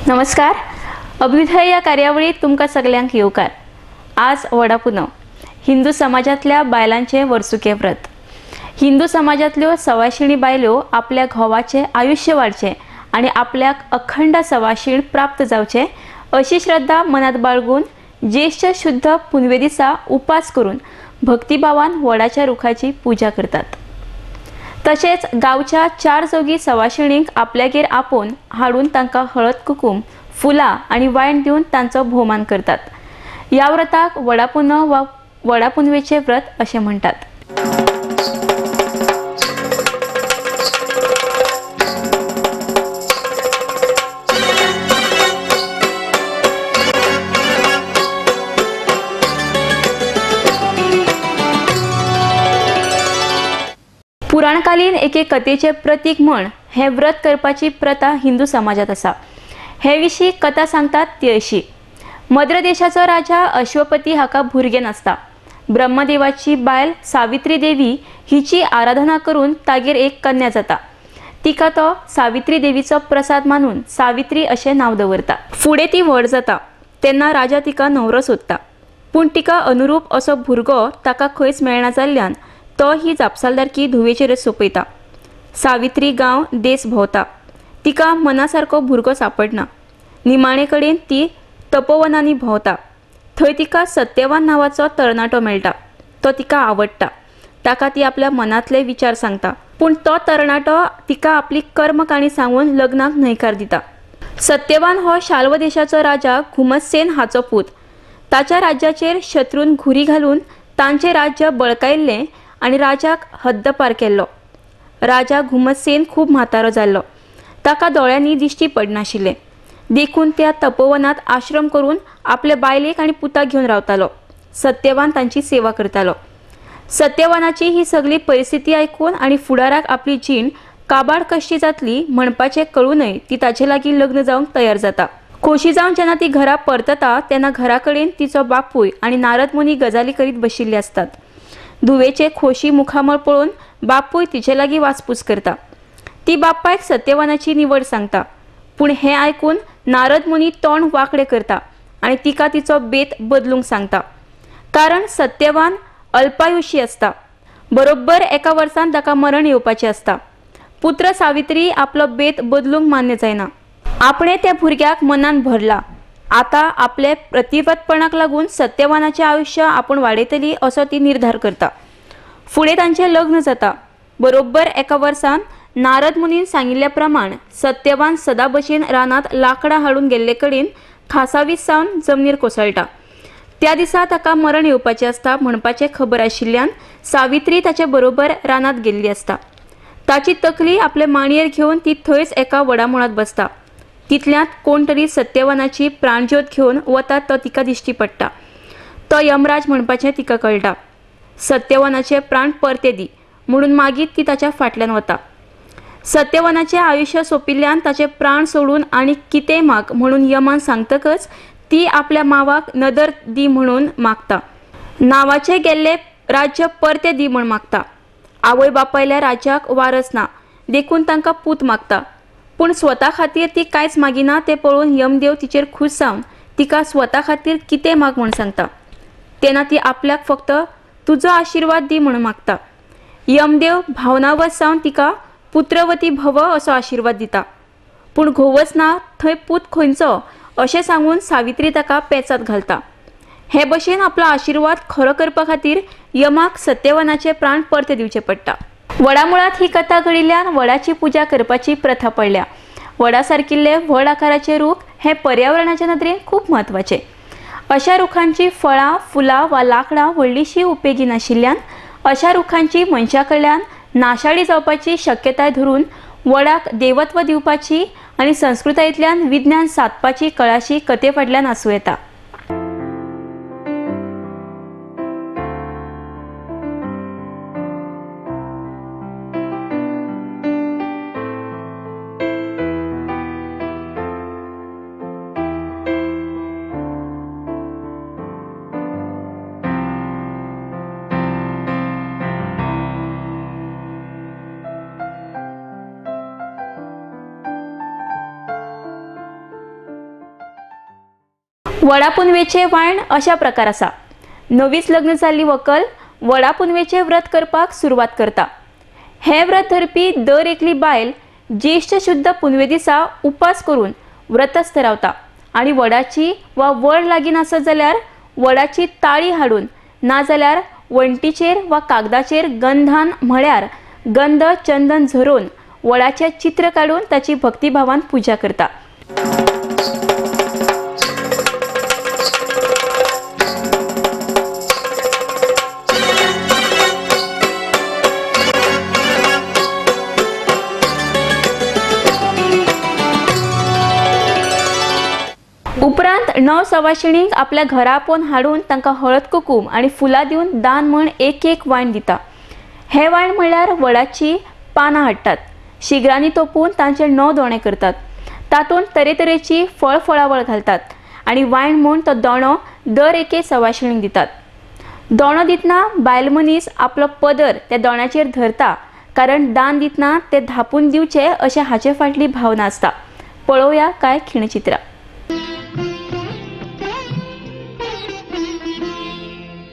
नमस्कार. अभ्युदय या कार्यावळीत तुमका सगळ्यांक येवकार. आज वडापुनव हिंदू समाजातल्या बायलांचे वर्सुके व्रत. हिंदू समाजातल्यो सवाशिणी बायल्यो आपल्या घोवाचे आयुष्य वाडचे आणि आपल्याक अखंड सवाशीण प्राप्त जावचे अशी श्रद्धा मनात बाळगून ज्येष्ठ शुद्ध पुनवे दिसा उपास करून भक्तिभावान वडाच्या रुखाची पूजा करतात. तसेच गावच्या 4 जोगी सवाशिणींक आपल्यागेर आपोवन हाडून तांकां हळद कुकुम फुलां आणि वायन दिवन तांचो भोवमान करतात. या व्रताक वडापुनव वा वडापुनवेचे व्रत असे म्हणतात. पुराणकालीन एके कथेचे प्रतीक म्हण हे व्रत करपाची प्रथा हिंदू समाजात आसा. हे विशीं कथा सांगतात ती अशी. मद्र देशाचो राजा अश्वपती हाका भुरगे नासता. ब्रह्मदेवाची बायल सावित्री देवी हिची आराधना करून तागेर एक कन्या जाता. तिका तो सावित्री देवीचो प्रसाद मानून सावित्री अशें नांव दवरता. फुडें ती व्हड जाता तेन्ना राजा तिका न्हवरो सोदता. पूण तिका अनुरूप असो भुरगो ताका खंयच मेळना जाल्ल्यान तो ही जापसालदारकी धुवेचेरच सोपयता. सावित्री गांव देस भोंवता. तिका मनासारको भुरगो सापडना. निमाणे कडेन ती तपोवनांनी भोंवता. थंय तिका सत्यवान नांवाचो तरणाटो मेळटा. तो तिका आवडटा. ताका ती आपल्या मनांतले विचार सांगता. पूण तो तरणाटो तिका आपली कर्मकाणी सांगून लग्नाक न्हयकार दिता. सत्यवान हो शाल्व देशाचो राजा घुमतसेन हाचो पूत. ताच्या राज्याचेर शत्रून घुरी घालून तांचे राज्य बळकायिल्लें आनी राजाक हद्दपार केल्लो. राजा घुमतसेन खूब म्हातारो जाल्लो. ताका दोळ्यांनी दिश्टी पडनाशिल्लें. देखून त्या तपोवनात आश्रम करून आपले बायलेक आनी पुताक घेवन रावतालो. सत्यवान तांची सेवा करतालो. सत्यवानाची ही सगळी परिस्थिती आयकून आनी फुडाराक आपली जीण काबाड कशी जातली म्हणपाचें कळूनय ती ताचे लागीं लग्न जावंक तयार जाता. खोशी जावन जेन्ना ती घरा परतता तेन्ना घरा कडेन तिचो बापूय आनी नारद मुनी गजाली करीत बशिल्ले आसतात. धुवेचे खोशी मुखामळ पळोवन बापूय तिचे लागीं वासपूस करता. ती बापायक सत्यवानाची निवड सांगता. पूण हें आयकून नारद मुनी तोंड वांकडें करता आनी तिका तिचो बेत बदलूंक सांगता. कारण सत्यवान अल्पायुशी आसता. बरोबर एका वर्सान ताका मरण येवपाचें आसता. पुत्र सावित्री आपलो बेत बदलूंक मान्य जायना. आपणे त्या भुरग्याक मनान भरला. आता आपले प्रतिवतपणाक लागून सत्यवानाचे आयुष्य आपूण वाडयतली असो ती निर्धार करता. फुडें तांचें लग्न जाता. बरोबर एका वर्सान नारद मुनीन सांगिल्ल्या प्रमाण सत्यवान सदा भशेन रानांत लाकडां हाडून गेल्ले कडेन खासावीस सावन जमनीर कोसळटा. त्या दिसा ताका मरण येवपाचें आसता म्हणपाचें खबर आशिल्ल्यान सावित्री ताचे बरोबर रानांत गेल्ली आसता. ताची तकली आपले मांडयेर घेवन ती थंयच एका वडामुळांत बसता. तितल्यांत कोण तरी सत्यवानाची प्राणज्योत घेवन वता तो तिका दिश्टी पडटा. तो यमराज म्हणपाचें तिका कळटा. सत्यवानाचे प्राण परते दी म्हणून मागीत ती ताच्या फाटल्यान वता. सत्यवानाचें आयुष्य सोंपिल्ल्यान ताचे प्राण सोडून आनी कितें माग म्हणून यमान सांगतकच ती आपल्या मावाक नदर दी म्हणून मागता. नांवाचें गेल्लें राज्य परते दी म्हूण मागता. आवय बापायल्या राज्याक वारस ना देखून तांकां पूत मागता. पूण स्वता खातीर ती कांयच मागिना तें पळोवन यमदेव तिचेर खूश जावन तिका स्वता खातीर कितें माग म्हूण सांगता. तेन्ना ती आपल्याक फक्त तुजो आशिर्वाद दी म्हणून मागता. यमदेव भावनावश जावन तिका पुत्रवती भव असो आशिर्वाद दिता. पूण घोवच ना थंय पूत खंयचो अशें सांगून सावित्री ताका पेचात घालता. हे भशेन आपलो आशिर्वाद खरो करपा खातीर यमाक सत्यवानाचे प्राण परते दिवचे पडटा. वडामुळांत ही कथा घडिल्ल्यान वडाची पूजा करपाची प्रथा पडल्या. वडा सारकिल्ले व्हड आकाराचे रूख हे पर्यावरणाच्या नदरेन खूब म्हत्वाचे. अशा रुखांची फळां फुलां वा लाकडां व्हडलीशी उपेगी नाशिल्ल्यान अशा रुखांची मनशा कडल्यान नाशाडी जावपाची शक्यताय धरून वडाक देवत्व दिवपाची आनी संस्कृतायेंतल्यान विज्ञान सादपाची कळाशी कथे फाटल्यान आसूं येता. वडा पुनवेचे वाण अशा प्रकार आसा। नवीच लग्न जाल्ली व्हंकल वडा पुनवेचे व्रत करपाक सुरवात करता। हे व्रत धरपी दर एकली बायल ज्येष्ठ शुद्ध पुनवे दिसा उपास करून व्रतस्थ रावता आणि वडाची वा वड लागीं आसत जाल्यार वडाची ताळी हाडून ना जाल्यार वंटीचेर वा कागदाचेर गंधान म्हळ्यार गंध चंदन झरोवन वडाचे चित्र काढून ताची भक्तिभावान पूजा करता। उपरांत नव सवाशिणीक आपल्या घरा पोवन हाडून तांकां हळद कुकूम आणि फुलां दिवन दान म्हण एक वाण दिता। हे वाण म्हळ्यार वडाची पानां हाडटात, शिगरांनी तोपून तांचे 9 दोणे करतात। तातूंत तरेतरेची फळावळ घालतात आणि वाण म्हूण तो दोणो दर एके सवाशिणीक दितात। दोणो दितना बायल मनीस आपलो पदर त्या दोण्याचेर धरता, कारण दान दितना ते धापून दिवचे अशें हाचे फाटली भावना आसता। पळोवया कांय खिणचित्रां।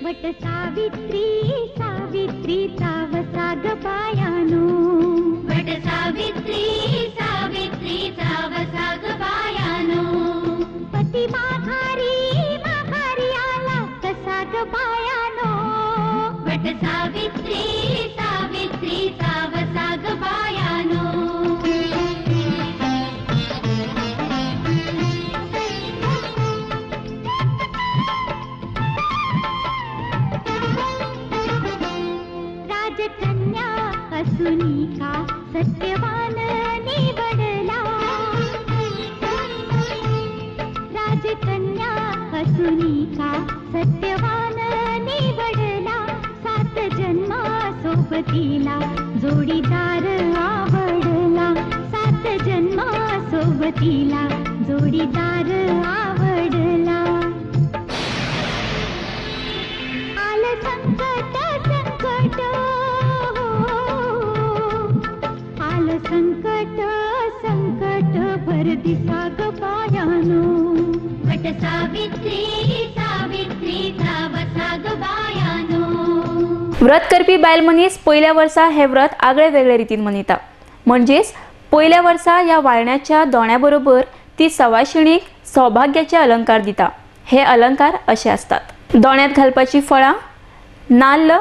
वट सावित्री सावित्रीचा वसा ग पायानो, वट सावित्री सावित्रीचा वसा ग पायानो, पती माघारी आला कसा ग पायानो, वट सावित्री सावित्रीचा वसा ग पायानो। राजकन्या असुनी का सत्यवान निवडला, राजकन्या असुनी का सत्यवान निवडला, 7 जन्मा सोबतीला जोडीदार आवडला, 7 जन्मा सोबतीला जोडीदार आवडला। आलं संकट संकट आलं संकट संकट भर दिसा ग पायानो, वट सावित्री सावित्रीचा वसा ग पायानो। व्रत करपी बायल मनीस पयल्या वर्सा हे व्रत आगळे वेगळे रितीन मनयता। म्हणजेच पयल्या वर्सा या वाळण्याच्या दोण्या बरोबर ती सवाशिणीक सौभाग्याचे अलंकार दिता। हे अलंकार असे असतात। दोण्यात घालपाची फळां, नाल्ल,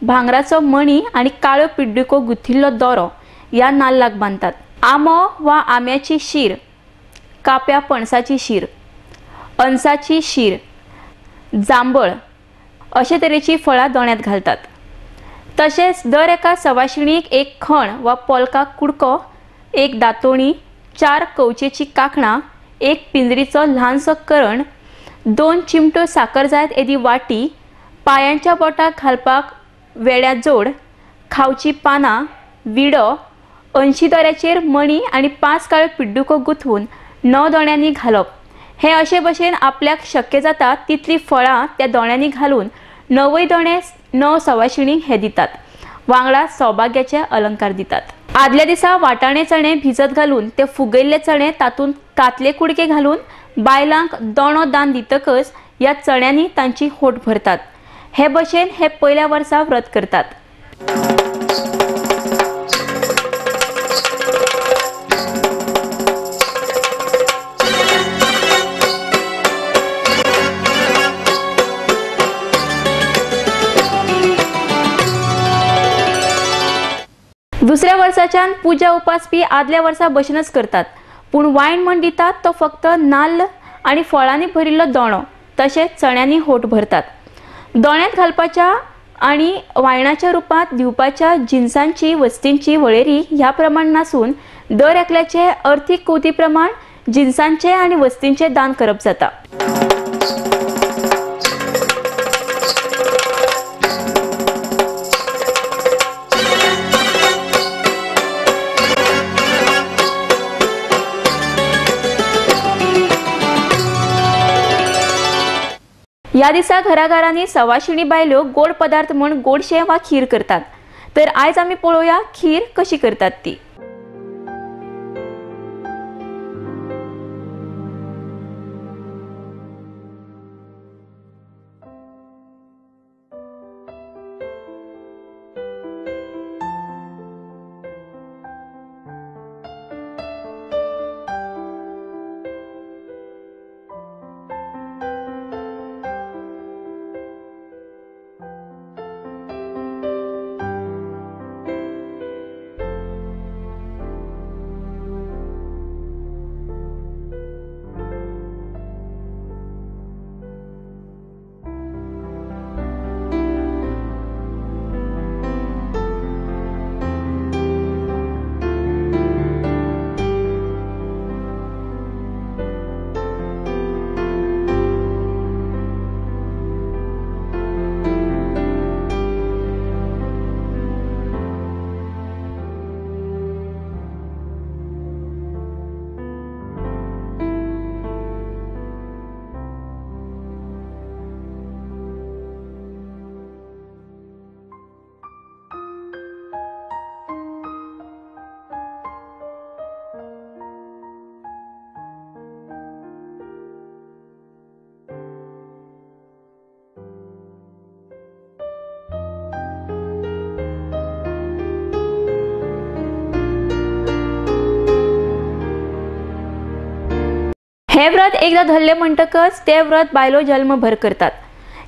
भांगराचो मणी आणि काळो पिड्डुको गुथिल्लो दोरो या नाल्लाक बांधतात। आमो वा आम्याची शीर, काप्या पणसाची शीर, अणसाची शीर, जांभळ अशे तरेची फळां दोण्यात घालतात। तशेंच दर एका सवाशिणीक एक खण वा पोलका कुडको, एक दातोणी, 4 कवचेची कांकणां, एक पिंजरीचो ल्हानसो करण, 2 चिमटो साकर जायत येदी वाटी, पायांच्या बोटाक घालपाक वेड्या जोड, खावची पानां, विडो, 80 दोऱ्याचेर मणी आणि 5 काळे पिड्डुको गुंथून 9 दोण्यांनी घालप। हे अशे भशेन आपल्याक शक्य जाता तितली फळां त्या दोण्यांनी घालून 9 दोणे 9 सवाशिणीक हे दितात। वांगडा सौभाग्याचे अलंकार दितात। आदल्या दिसा वाटाणे चणे भिजत घालून ते फुगयल्ले चणे तातूंत कातले कुडके घालून बायलांक दोणो दान दितकच या चण्यांनी तांची होट भरतात। हे भशेन हे पयल्या वर्सा व्रत करतात। दुसऱ्या वर्साच्यान पूजा उपास बी आदल्या वर्सा भशेनच करतात, पूण वायण म्हण दितात तो फक्त नाल्ल आणि फळांनी भरिल्लो दोणो तशेंच चण्यांनी होट भरतात। दोण्यात घालपाच्या आणि वायणाच्या रुपात दिवपाच्या जिन्सांची वस्तींची वळेरी ह्या प्रमाण नासून दर एकल्याचे अर्थीक कोती प्रमाण जिन्सांचे आणि वस्तींचे दान करप जाता। या दिसा घराघरांनी सवाशिणी बायल्यो गोड पदार्थ म्हण गोडशें वा खीर करतात। तर आयज आमी पळोवया खीर कशी करतात ती। हे व्रत एकदा धरले म्हणटकच ते व्रत बायलो जन्मभर करतात.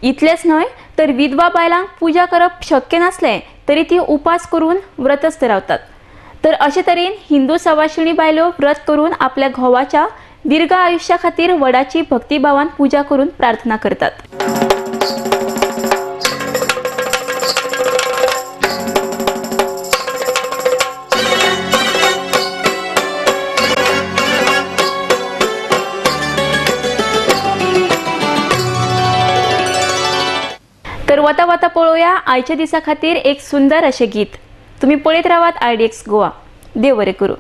इतलेच न्हय तर विधवा बायलांक पूजा करप शक्य नसले तरी ती उपास करून व्रतच धरावतात. तर अशे तरेन हिंदू सवाशिणी बायलो व्रत करून आपल्या घोवाच्या दीर्घ आयुष्या खातीर वडाची भक्तिभावान पूजा करून प्रार्थना करतात. तर वता वता पळोवया आयच्या दिसा खातीर एक सुंदर अशें गीत. तुम्ही पळयत रावात IDX गोवा. देव बरें करूं.